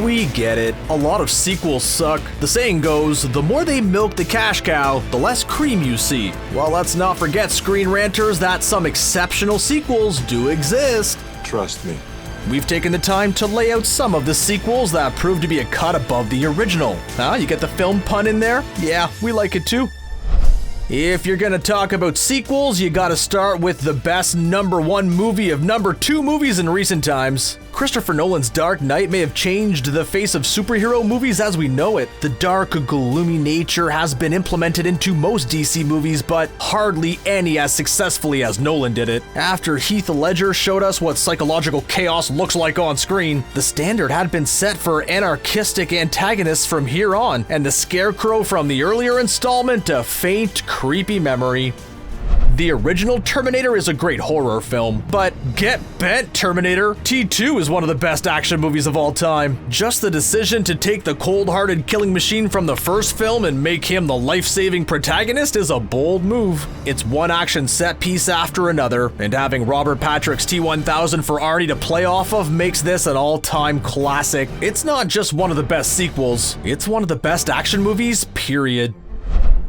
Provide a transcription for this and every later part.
We get it. A lot of sequels suck. The saying goes, the more they milk the cash cow, the less cream you see. Well, let's not forget, ScreenRanters, that some exceptional sequels do exist. Trust me. We've taken the time to lay out some of the sequels that prove to be a cut above the original. You get the film pun in there? Yeah, we like it too. If you're gonna talk about sequels, you gotta start with the best #1 movie of #2 movies in recent times. Christopher Nolan's Dark Knight may have changed the face of superhero movies as we know it. The dark, gloomy nature has been implemented into most DC movies, but hardly any as successfully as Nolan did it. After Heath Ledger showed us what psychological chaos looks like on screen, the standard had been set for anarchistic antagonists from here on, and the Scarecrow from the earlier installment a faint, creepy memory. The original Terminator is a great horror film, but get bent, Terminator! T2 is one of the best action movies of all time. Just the decision to take the cold-hearted killing machine from the first film and make him the life-saving protagonist is a bold move. It's one action set piece after another, and having Robert Patrick's T-1000 for Arnie to play off of makes this an all-time classic. It's not just one of the best sequels, it's one of the best action movies, period.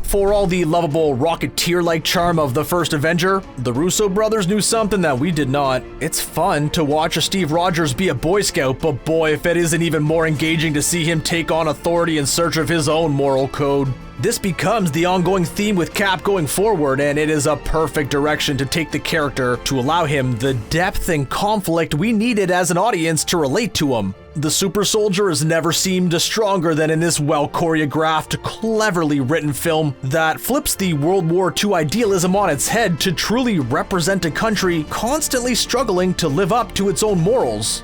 For all the lovable Rocketeer-like charm of the first Avenger, the Russo brothers knew something that we did not. It's fun to watch a Steve Rogers be a Boy Scout, but boy, if it isn't even more engaging to see him take on authority in search of his own moral code. This becomes the ongoing theme with Cap going forward, and it is a perfect direction to take the character to allow him the depth and conflict we needed as an audience to relate to him. The super soldier has never seemed stronger than in this well-choreographed, cleverly written film that flips the World War II idealism on its head to truly represent a country constantly struggling to live up to its own morals.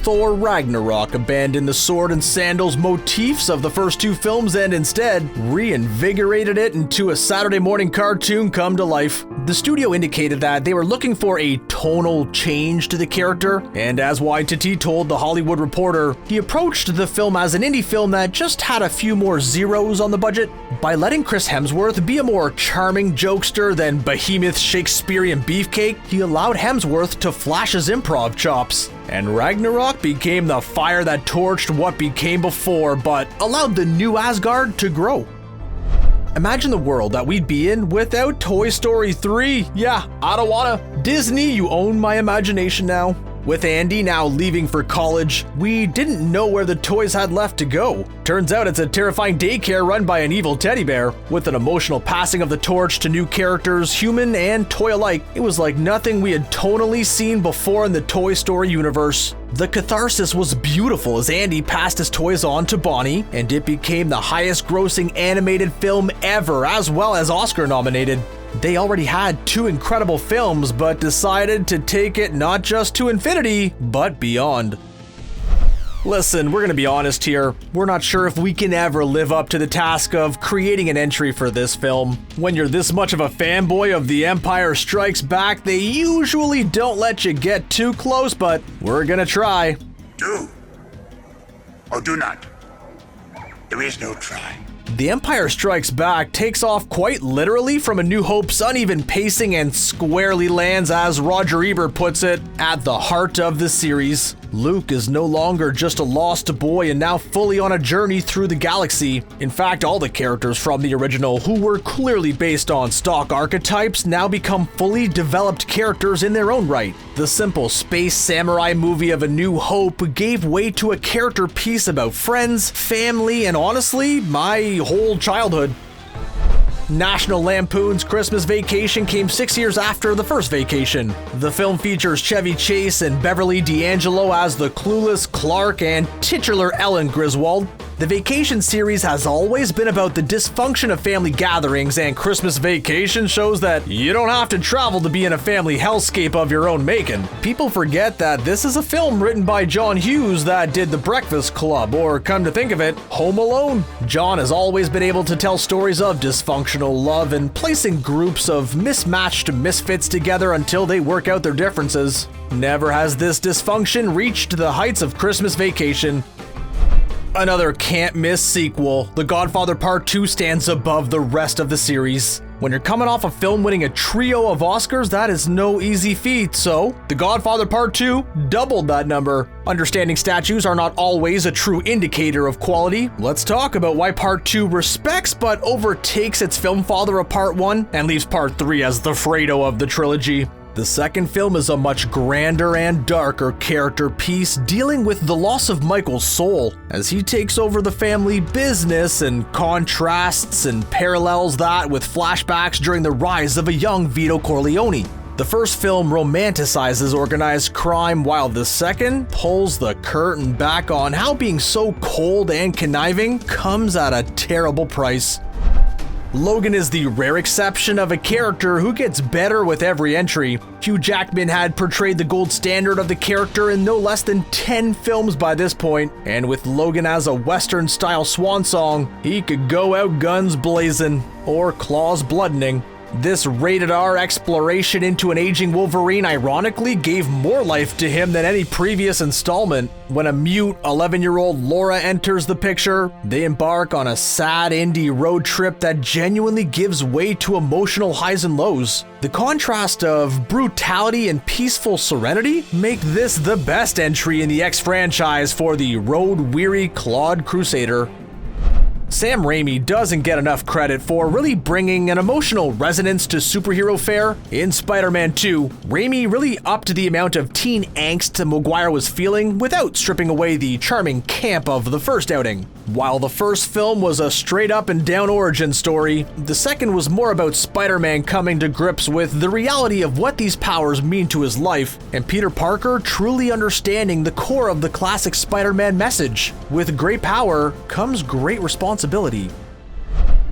Thor Ragnarok abandoned the sword and sandals motifs of the first two films and instead reinvigorated it into a Saturday morning cartoon come to life. The studio indicated that they were looking for a tonal change to the character, and as Waititi told The Hollywood Reporter, he approached the film as an indie film that just had a few more zeros on the budget. By letting Chris Hemsworth be a more charming jokester than behemoth Shakespearean beefcake, he allowed Hemsworth to flash his improv chops. And Ragnarok became the fire that torched what became before, but allowed the new Asgard to grow. Imagine the world that we'd be in without Toy Story 3. Yeah, I don't wanna. Disney, you own my imagination now. With Andy now leaving for college, we didn't know where the toys had left to go. Turns out it's a terrifying daycare run by an evil teddy bear. With an emotional passing of the torch to new characters, human and toy alike, it was like nothing we had tonally seen before in the Toy Story universe. The catharsis was beautiful as Andy passed his toys on to Bonnie, and it became the highest grossing animated film ever, as well as Oscar nominated. They already had two incredible films, but decided to take it not just to infinity, but beyond. Listen, we're gonna be honest here. We're not sure if we can ever live up to the task of creating an entry for this film. When you're this much of a fanboy of The Empire Strikes Back, they usually don't let you get too close, but we're gonna try. Do or do not. There is no try. The Empire Strikes Back takes off quite literally from A New Hope's uneven pacing and squarely lands, as Roger Ebert puts it, at the heart of the series. Luke is no longer just a lost boy and now fully on a journey through the galaxy. In fact, all the characters from the original, who were clearly based on stock archetypes, now become fully developed characters in their own right. The simple space samurai movie of A New Hope gave way to a character piece about friends, family, and honestly, my whole childhood. National Lampoon's Christmas Vacation came 6 years after the first Vacation. The film features Chevy Chase and Beverly D'Angelo as the clueless Clark and titular Ellen Griswold. The Vacation series has always been about the dysfunction of family gatherings, and Christmas Vacation shows that you don't have to travel to be in a family hellscape of your own making. People forget that this is a film written by John Hughes that did The Breakfast Club, or come to think of it, Home Alone. John has always been able to tell stories of dysfunctional love and placing groups of mismatched misfits together until they work out their differences. Never has this dysfunction reached the heights of Christmas Vacation. Another can't-miss sequel, The Godfather Part II stands above the rest of the series. When you're coming off a film winning a trio of Oscars, that is no easy feat, so The Godfather Part II doubled that number. Understanding statues are not always a true indicator of quality. Let's talk about why Part 2 respects but overtakes its film father of Part 1 and leaves Part 3 as the Fredo of the trilogy. The second film is a much grander and darker character piece dealing with the loss of Michael's soul as he takes over the family business and contrasts and parallels that with flashbacks during the rise of a young Vito Corleone. The first film romanticizes organized crime while the second pulls the curtain back on how being so cold and conniving comes at a terrible price. Logan is the rare exception of a character who gets better with every entry. Hugh Jackman had portrayed the gold standard of the character in no less than 10 films by this point, and with Logan as a Western-style swan song, he could go out guns blazing, or claws bloodening. This rated-R exploration into an aging Wolverine ironically gave more life to him than any previous installment. When a mute 11-year-old Laura enters the picture, they embark on a sad indie road trip that genuinely gives way to emotional highs and lows. The contrast of brutality and peaceful serenity make this the best entry in the X franchise for the road-weary Claude Crusader. Sam Raimi doesn't get enough credit for really bringing an emotional resonance to superhero fare. In Spider-Man 2, Raimi really upped the amount of teen angst Maguire was feeling without stripping away the charming camp of the first outing. While the first film was a straight up and down origin story, the second was more about Spider-Man coming to grips with the reality of what these powers mean to his life, and Peter Parker truly understanding the core of the classic Spider-Man message. With great power comes great responsibility.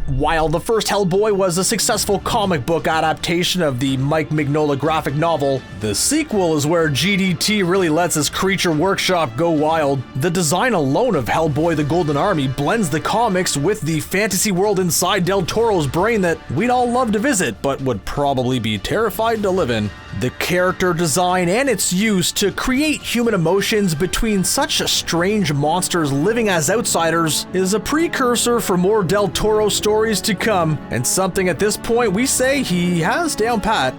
While the first Hellboy was a successful comic book adaptation of the Mike Mignola graphic novel, the sequel is where GDT really lets his creature workshop go wild. The design alone of Hellboy the Golden Army blends the comics with the fantasy world inside Del Toro's brain that we'd all love to visit, but would probably be terrified to live in. The character design and its use to create human emotions between such strange monsters living as outsiders is a precursor for more Del Toro stories to come, and something at this point we say he has down pat.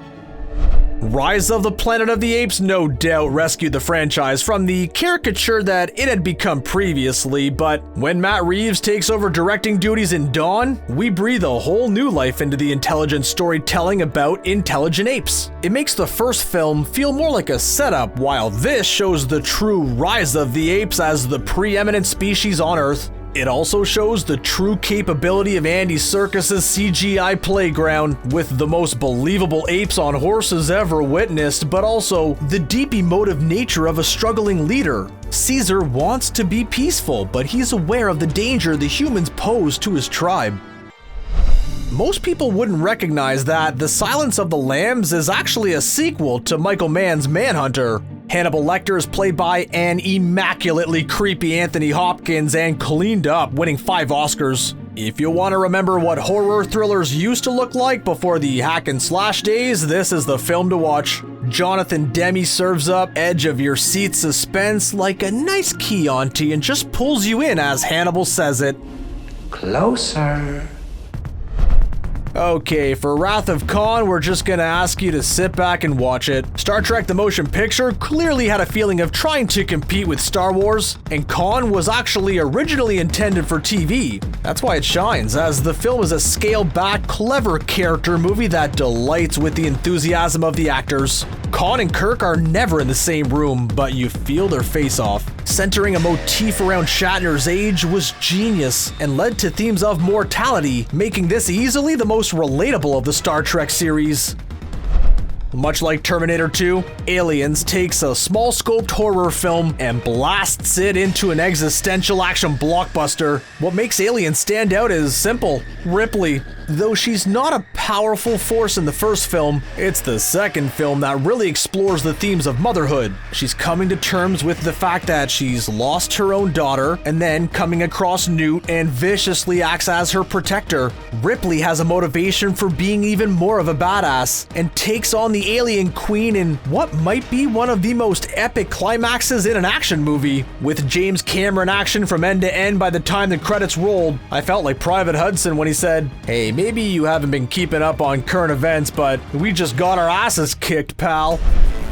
Rise of the Planet of the Apes no doubt rescued the franchise from the caricature that it had become previously, but when Matt Reeves takes over directing duties in Dawn, we breathe a whole new life into the intelligent storytelling about intelligent apes. It makes the first film feel more like a setup, while this shows the true rise of the apes as the preeminent species on Earth. It also shows the true capability of Andy Serkis's CGI playground with the most believable apes on horses ever witnessed, but also the deep emotive nature of a struggling leader. Caesar wants to be peaceful, but he's aware of the danger the humans pose to his tribe. Most people wouldn't recognize that The Silence of the Lambs is actually a sequel to Michael Mann's Manhunter. Hannibal Lecter is played by an immaculately creepy Anthony Hopkins and cleaned up, winning 5 Oscars. If you want to remember what horror thrillers used to look like before the hack and slash days, this is the film to watch. Jonathan Demme serves up edge of your seat suspense like a nice Chianti and just pulls you in as Hannibal says it. Closer. Okay, for Wrath of Khan, we're just gonna ask you to sit back and watch it. Star Trek the Motion Picture clearly had a feeling of trying to compete with Star Wars, and Khan was actually originally intended for TV. That's why it shines, as the film is a scaled-back, clever character movie that delights with the enthusiasm of the actors. Khan and Kirk are never in the same room, but you feel their face-off. Centering a motif around Shatner's age was genius and led to themes of mortality, making this easily the most relatable of the Star Trek series. Much like Terminator 2, Aliens takes a small-scoped horror film and blasts it into an existential action blockbuster. What makes Aliens stand out is simple: Ripley. Though she's not a powerful force in the first film, it's the second film that really explores the themes of motherhood. She's coming to terms with the fact that she's lost her own daughter, and then coming across Newt and viciously acts as her protector. Ripley has a motivation for being even more of a badass, and takes on the alien queen in what might be one of the most epic climaxes in an action movie. With James Cameron action from end to end by the time the credits rolled, I felt like Private Hudson when he said, "Hey, Maybe you haven't been keeping up on current events, but we just got our asses kicked, pal.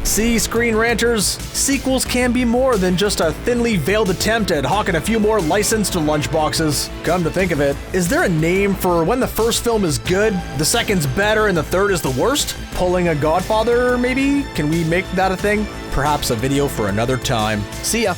See, Screen Ranters, sequels can be more than just a thinly veiled attempt at hawking a few more licensed lunchboxes. Come to think of it, is there a name for when the first film is good, the second's better, and the third is the worst? Pulling a Godfather, maybe? Can we make that a thing? Perhaps a video for another time. See ya.